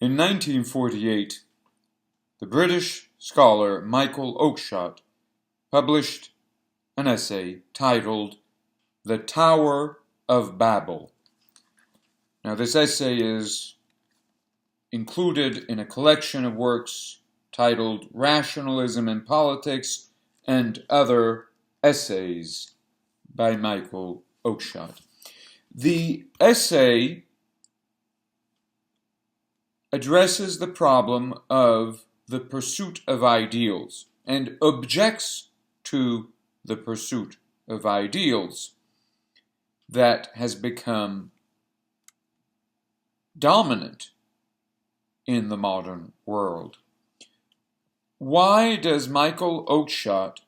In 1948, the British scholar Michael Oakeshott published an essay titled "The Tower of Babel." Now, this essay is included in a collection of works titled "Rationalism in Politics and Other Essays" by Michael Oakeshott. The essay addresses the problem of the pursuit of ideals and objects to the pursuit of ideals that has become dominant in the modern world. Why does Michael Oakeshott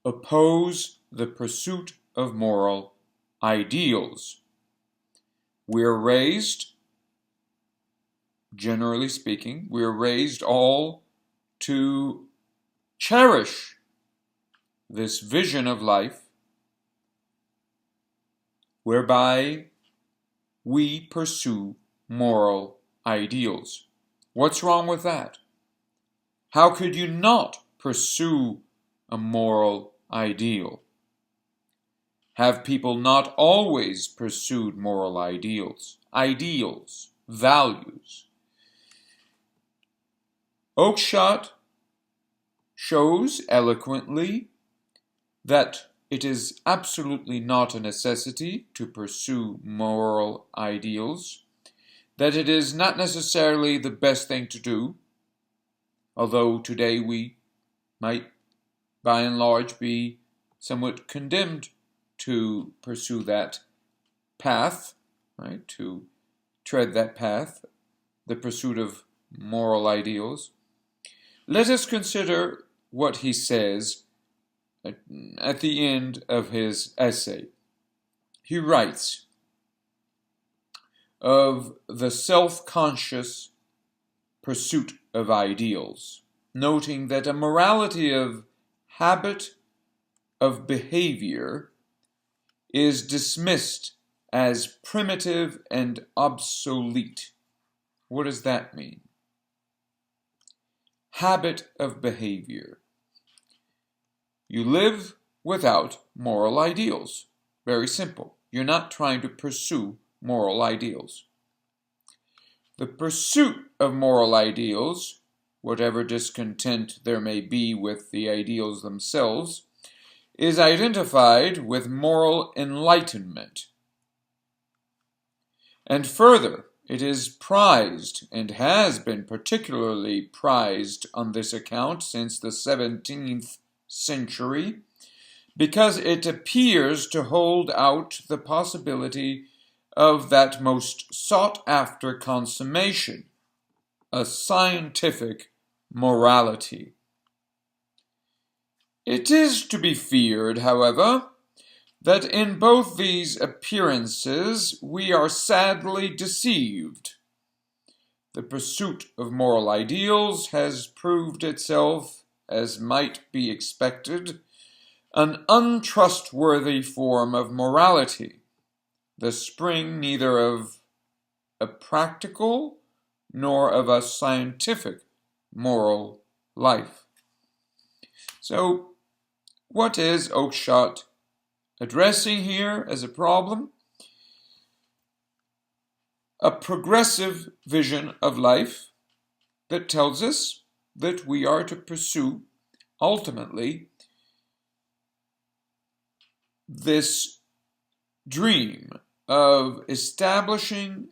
oppose the pursuit of moral ideals? We're raised, generally speaking, we're raised all to cherish this vision of life whereby we pursue moral ideals. What's wrong with that? How could you not pursue a moral ideal? Have people not always pursued moral ideals, values? Oakeshott shows eloquently that it is absolutely not a necessity to pursue moral ideals, that it is not necessarily the best thing to do, although today we might, by and large, be somewhat condemned to pursue that path, right? To tread that path, the pursuit of moral ideals. Let us consider what he says at the end of his essay. He writes of the self-conscious pursuit of ideals, noting that a morality of habit of behavior is dismissed as primitive and obsolete. What does that mean? Habit of behavior. You live without moral ideals. Very simple. You're not trying to pursue moral ideals. The pursuit of moral ideals, whatever discontent there may be with the ideals themselves, is identified with moral enlightenment. And further, it is prized, and has been particularly prized on this account since the 17th century, because it appears to hold out the possibility of that most sought-after consummation, a scientific morality. It is to be feared, however, that in both these appearances we are sadly deceived. The pursuit of moral ideals has proved itself, as might be expected, an untrustworthy form of morality, the spring neither of a practical nor of a scientific moral life. So, what is Oakeshott addressing here as a problem? A progressive vision of life that tells us that we are to pursue, ultimately, this dream of establishing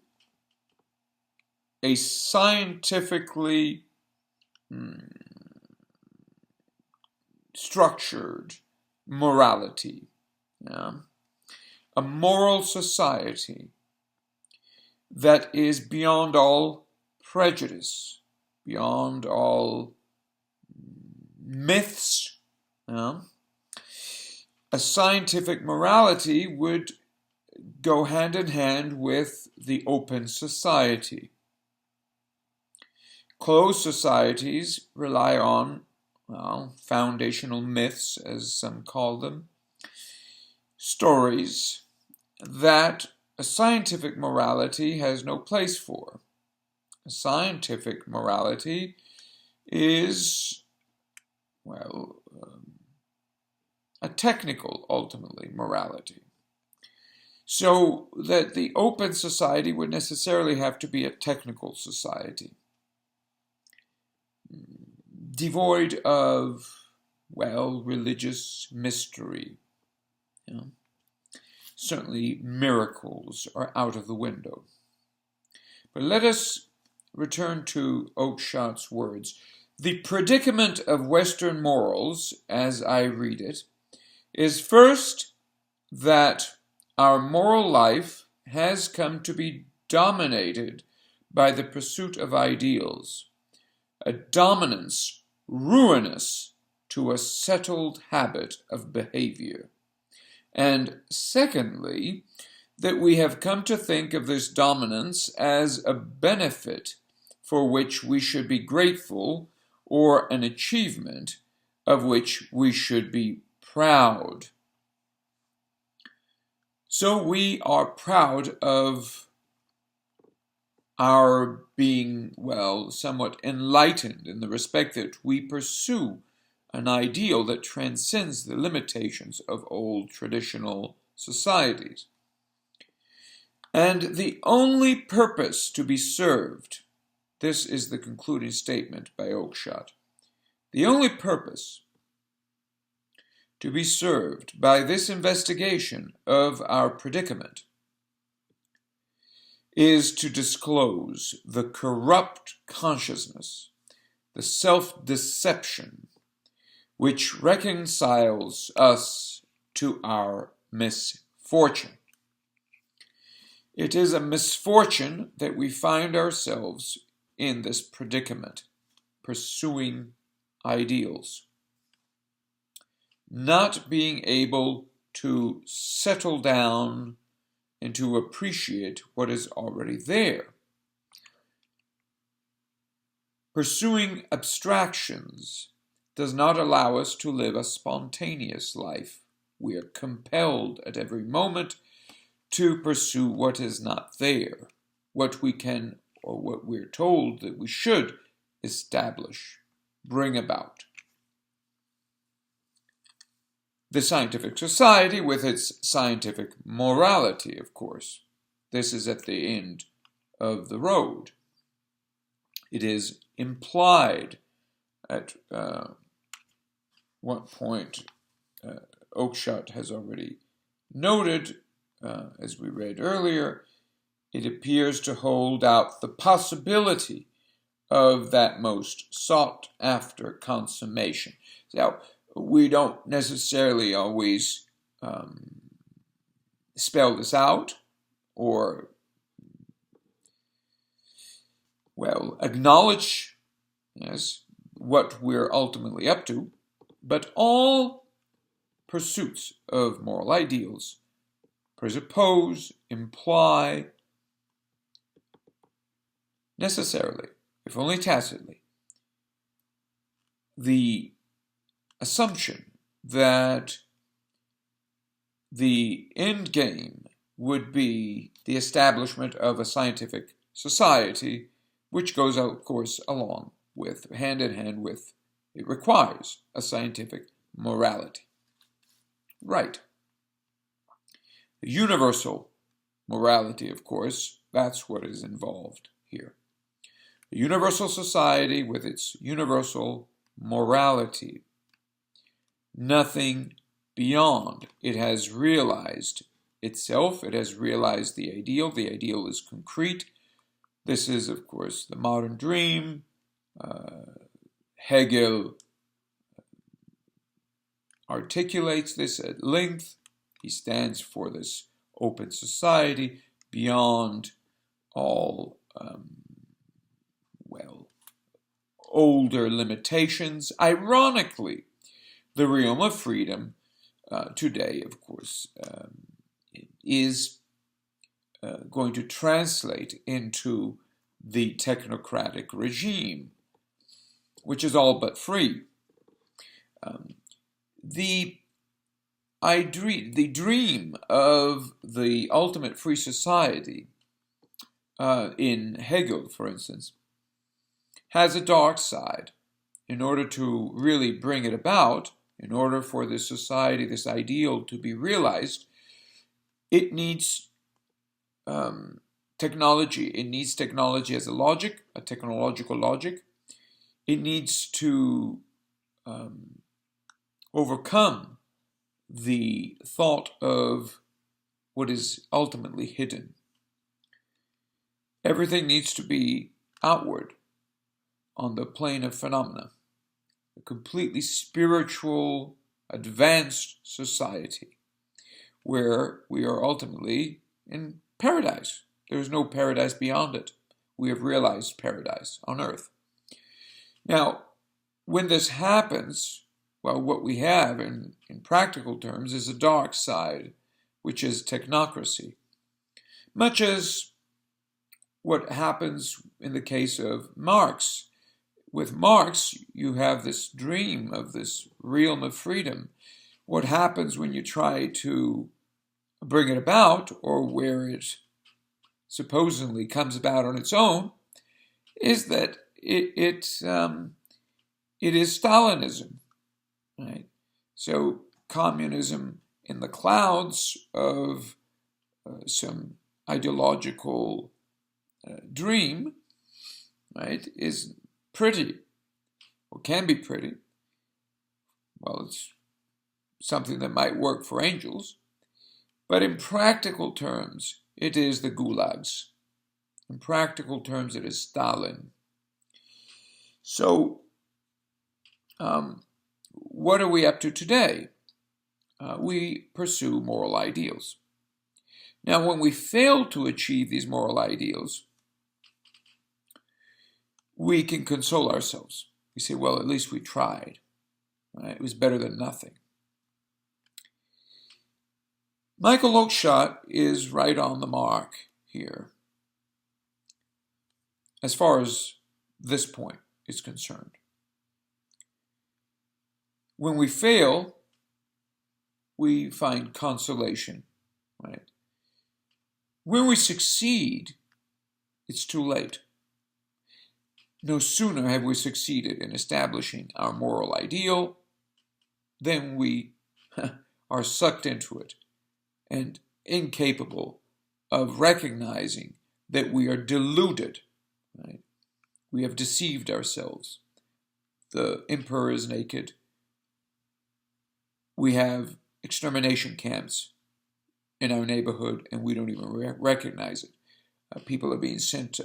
a scientifically structured morality, a moral society that is beyond all prejudice, beyond all myths. A scientific morality would go hand in hand with the open society. Closed societies rely on, foundational myths, as some call them, stories that a scientific morality has no place for. scientific morality is, well, a technical, ultimately, morality. So that the open society would necessarily have to be a technical society, devoid of, well, religious mystery. You know? Certainly miracles are out of the window. But let us return to Oakeshott's words. The predicament of Western morals, as I read it, is first that our moral life has come to be dominated by the pursuit of ideals, a dominance ruinous to a settled habit of behavior. And secondly, that we have come to think of this dominance as a benefit for which we should be grateful, or an achievement of which we should be proud. So we are proud of our being, well, somewhat enlightened in the respect that we pursue an ideal that transcends the limitations of old traditional societies. And the only purpose to be served, this is the concluding statement by Oakeshott, the only purpose to be served by this investigation of our predicament is to disclose the corrupt consciousness, the self-deception, which reconciles us to our misfortune. It is a misfortune that we find ourselves in this predicament, pursuing ideals, not being able to settle down and to appreciate what is already there. Pursuing abstractions does not allow us to live a spontaneous life. We are compelled at every moment to pursue what is not there, what we can, or what we're told that we should establish, bring about. The scientific society with its scientific morality, of course. This is at the end of the road. It is implied at what point Oakeshott has already noted, as we read earlier, it appears to hold out the possibility of that most sought-after consummation. Now, we don't necessarily always spell this out or, well, acknowledge, yes, what we're ultimately up to, but all pursuits of moral ideals presuppose, imply, necessarily, if only tacitly, the assumption that the end game would be the establishment of a scientific society, which goes, of course, along with, hand in hand with, it requires a scientific morality. Right. The universal morality, of course, that's what is involved here. The universal society with its universal morality. Nothing beyond. It has realized itself. It has realized the ideal. The ideal is concrete. This is, of course, the modern dream. Hegel articulates this at length. He stands for this open society beyond all, well, older limitations. Ironically, the realm of freedom today, of course, is going to translate into the technocratic regime, which is all but free. The dream of the ultimate free society in Hegel, for instance, has a dark side. In order to really bring it about, in order for this society, this ideal to be realized, it needs technology. It needs technology as a logic, a technological logic. It needs to overcome the thought of what is ultimately hidden. Everything needs to be outward on the plane of phenomena. A completely spiritual, advanced society where we are ultimately in paradise. There is no paradise beyond it. We have realized paradise on earth. Now, when this happens, well, what we have in practical terms is a dark side, which is technocracy. Much as what happens in the case of Marx. With Marx, you have this dream of this realm of freedom. What happens when you try to bring it about, or where it supposedly comes about on its own, is that it is Stalinism, right? So communism in the clouds of some ideological dream, right, is pretty, or can be pretty. Well, it's something that might work for angels, but in practical terms, it is the gulags. In practical terms, it is Stalin. So, what are we up to today? We pursue moral ideals. Now, when we fail to achieve these moral ideals, we can console ourselves. We say, well, at least we tried. Right? It was better than nothing. Michael Oakeshott is right on the mark here, as far as this point is concerned. When we fail, we find consolation, right? When we succeed, it's too late. No sooner have we succeeded in establishing our moral ideal than we are sucked into it and incapable of recognizing that we are deluded. Right? We have deceived ourselves. The emperor is naked. We have extermination camps in our neighborhood, and we don't even recognize it. People are being sent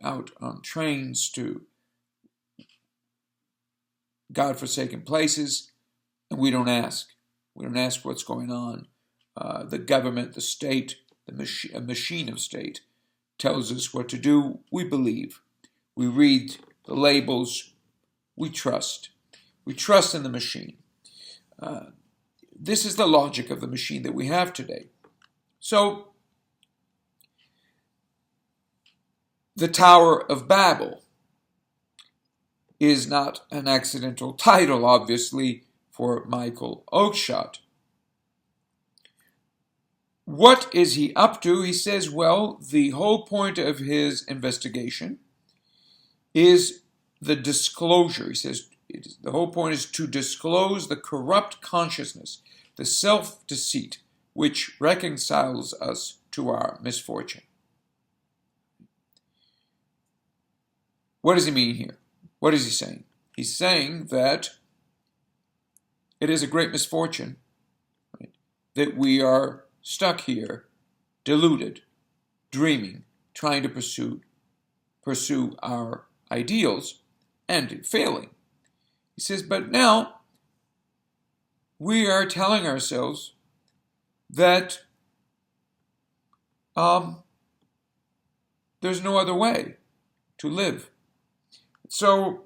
out on trains to godforsaken places, and we don't ask. We don't ask what's going on. The government, the state, a machine of state, tells us what to do. We believe. We read the labels. We trust. We trust in the machine. This is the logic of the machine that we have today. So, the Tower of Babel is not an accidental title, obviously, for Michael Oakeshott. What is he up to? He says, well, the whole point of his investigation is the disclosure. He says the whole point is to disclose the corrupt consciousness, the self-deceit, which reconciles us to our misfortune. What does he mean here? What is he saying? He's saying that it is a great misfortune, right, that we are stuck here, deluded, dreaming, trying to pursue our ideals, and failing. He says, but now we are telling ourselves that there's no other way to live. So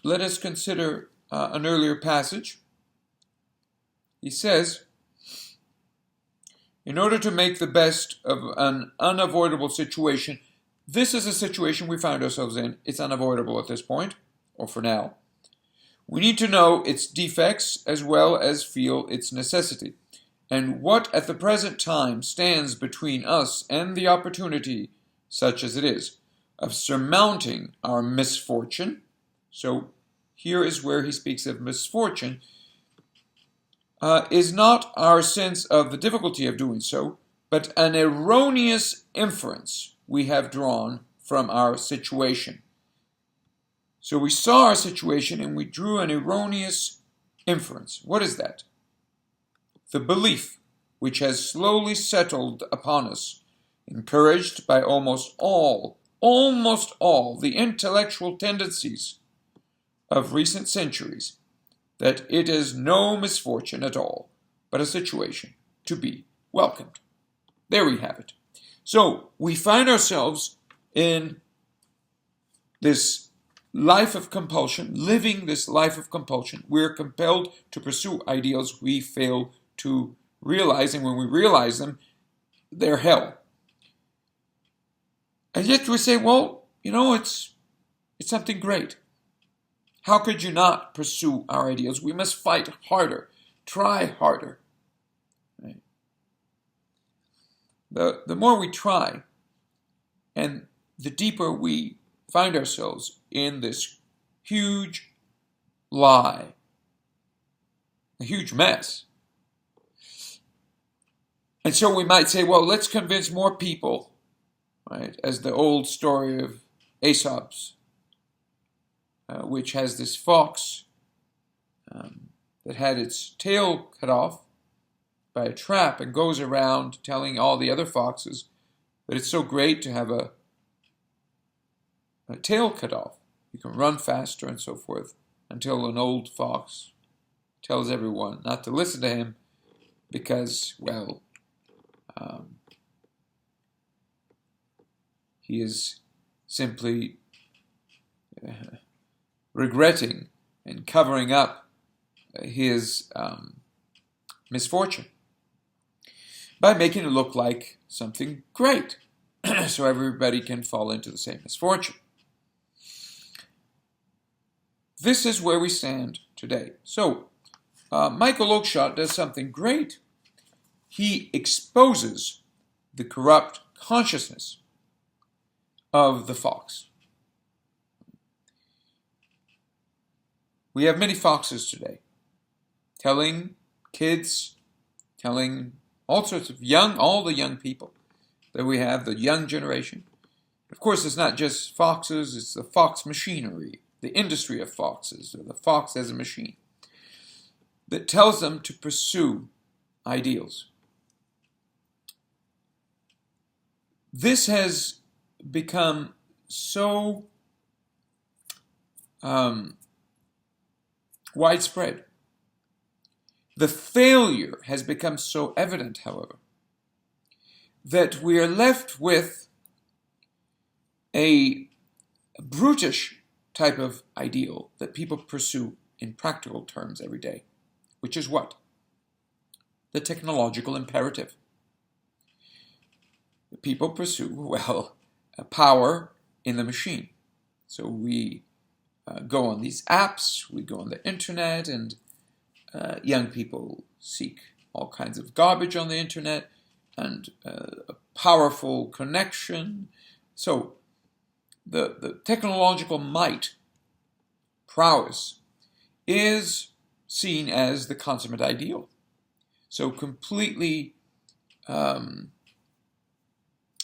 let us consider an earlier passage. He says, in order to make the best of an unavoidable situation, this is a situation we find ourselves in. It's unavoidable at this point, or for now. We need to know its defects as well as feel its necessity. And what at the present time stands between us and the opportunity, such as it is, of surmounting our misfortune. So here is where he speaks of misfortune, is not our sense of the difficulty of doing so, but an erroneous inference we have drawn from our situation. So we saw our situation and we drew an erroneous inference. What is that? The belief which has slowly settled upon us, encouraged by almost all the intellectual tendencies of recent centuries, that it is no misfortune at all, but a situation to be welcomed. There we have it. So we find ourselves in this life of compulsion, living this life of compulsion. We're compelled to pursue ideals we fail to realize, and when we realize them, they're hell. And yet we say, well, it's something great. How could you not pursue our ideals? We must fight harder, try harder. Right? The more we try, and the deeper we find ourselves in this huge lie, a huge mess. And so we might say, well, let's convince more people, right? As the old story of Aesop's, which has this fox that had its tail cut off by a trap and goes around telling all the other foxes that it's so great to have a tail cut off. You can run faster and so forth, until an old fox tells everyone not to listen to him because, well, he is simply regretting and covering up his misfortune by making it look like something great so everybody can fall into the same misfortune. This is where we stand today. So Michael Oakeshott does something great. He exposes the corrupt consciousness of the fox. We have many foxes today, telling kids, telling all sorts of all the young people that we have, the young generation. Of course, it's not just foxes, it's the fox machinery, the industry of foxes, or the fox as a machine, that tells them to pursue ideals. This has become so widespread. The failure has become so evident, however, that we are left with a brutish type of ideal that people pursue in practical terms every day, which is what? The technological imperative. People pursue, well, power in the machine. So we go on these apps, we go on the internet, and young people seek all kinds of garbage on the internet and a powerful connection. So the technological might, prowess, is seen as the consummate ideal. So completely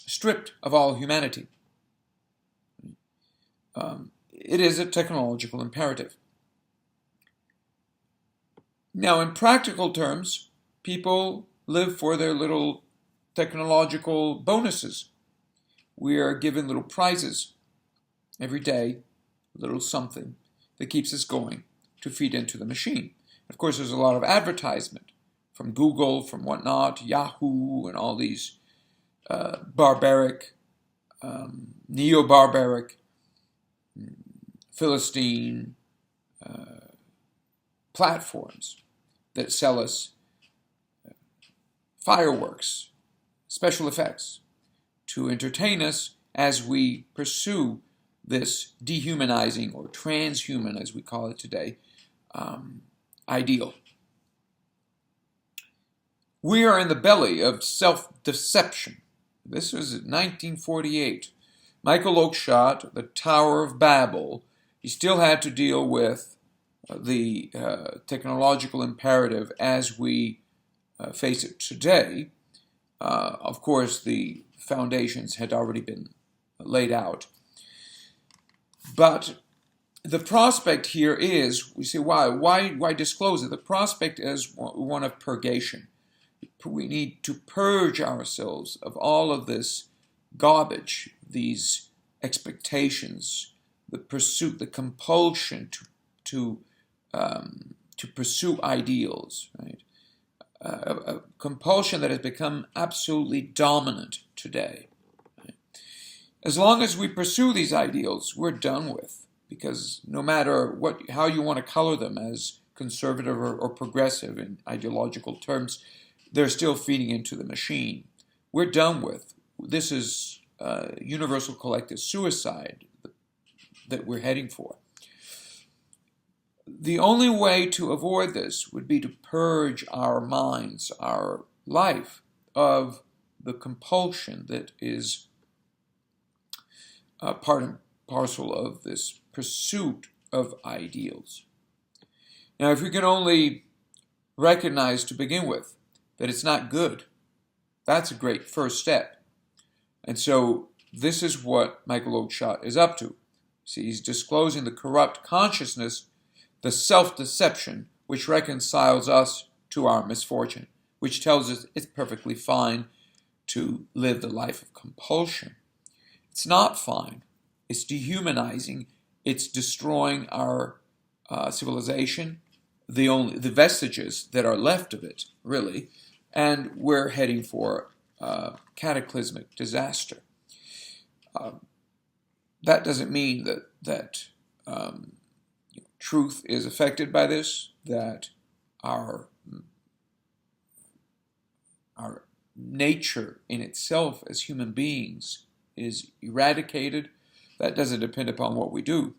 stripped of all humanity. It is a technological imperative. Now, in practical terms, people live for their little technological bonuses. We are given little prizes every day, a little something that keeps us going to feed into the machine. Of course, there's a lot of advertisement from Google, from whatnot, Yahoo, and all these barbaric, neo-barbaric, Philistine platforms that sell us fireworks, special effects, to entertain us as we pursue this dehumanizing, or transhuman as we call it today, ideal. We are in the belly of self-deception. This was in 1948. Michael Oakeshott, the Tower of Babel, he still had to deal with the technological imperative as we face it today. Of course, the foundations had already been laid out. But the prospect here is, we say, why disclose it? The prospect is one of purgation. We need to purge ourselves of all of this garbage, these expectations, the pursuit, the compulsion to pursue ideals, right? A compulsion that has become absolutely dominant today. Right? As long as we pursue these ideals, we're done with, because no matter how you want to color them as conservative or progressive in ideological terms, they're still feeding into the machine. We're done with. This is universal collective suicide that we're heading for. The only way to avoid this would be to purge our minds, our life, of the compulsion that is part and parcel of this pursuit of ideals. Now, if we can only recognize to begin with that it's not good, that's a great first step. And so this is what Michael Oakeshott is up to. See, he's disclosing the corrupt consciousness, the self-deception, which reconciles us to our misfortune, which tells us it's perfectly fine to live the life of compulsion. It's not fine. It's dehumanizing. It's destroying our civilization, the vestiges that are left of it, really, and we're heading for cataclysmic disaster. That doesn't mean that truth is affected by this, that our nature in itself as human beings is eradicated. That doesn't depend upon what we do.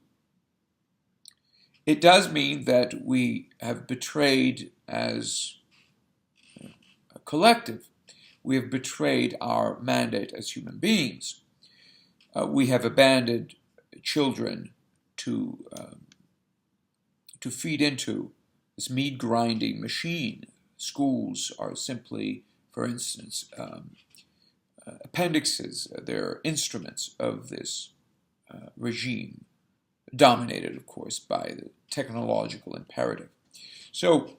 It does mean that we have betrayed as a collective. We have betrayed our mandate as human beings. We have abandoned children to feed into this meat-grinding machine. Schools are simply, for instance, appendixes. They're instruments of this regime, dominated, of course, by the technological imperative. So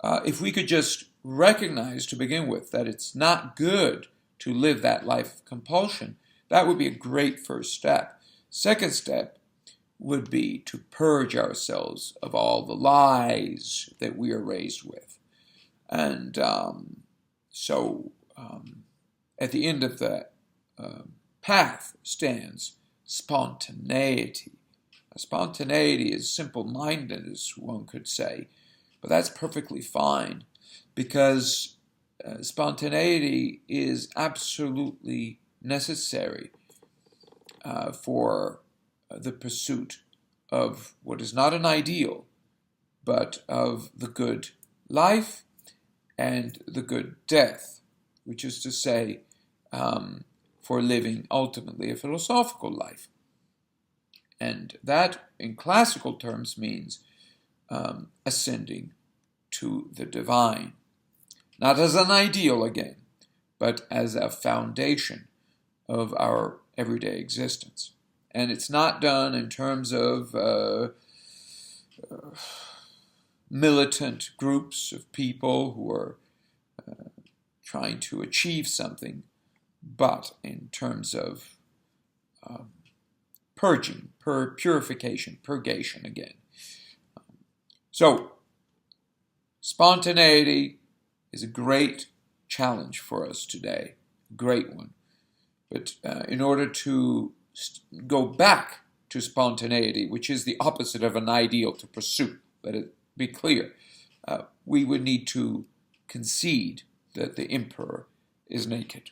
if we could just recognize to begin with that it's not good to live that life of compulsion, that would be a great first step. Second step would be to purge ourselves of all the lies that we are raised with. And so at the end of that path stands spontaneity. Spontaneity is simple-mindedness, one could say, but that's perfectly fine, because spontaneity is absolutely necessary for the pursuit of what is not an ideal, but of the good life and the good death, which is to say, for living ultimately a philosophical life. And that, in classical terms, means ascending to the divine. Not as an ideal again, but as a foundation of our everyday existence. And it's not done in terms of militant groups of people who are trying to achieve something, but in terms of purging, purification, purgation again. So, spontaneity is a great challenge for us today, great one. But in order to go back to spontaneity, which is the opposite of an ideal to pursue, let it be clear, we would need to concede that the emperor is naked.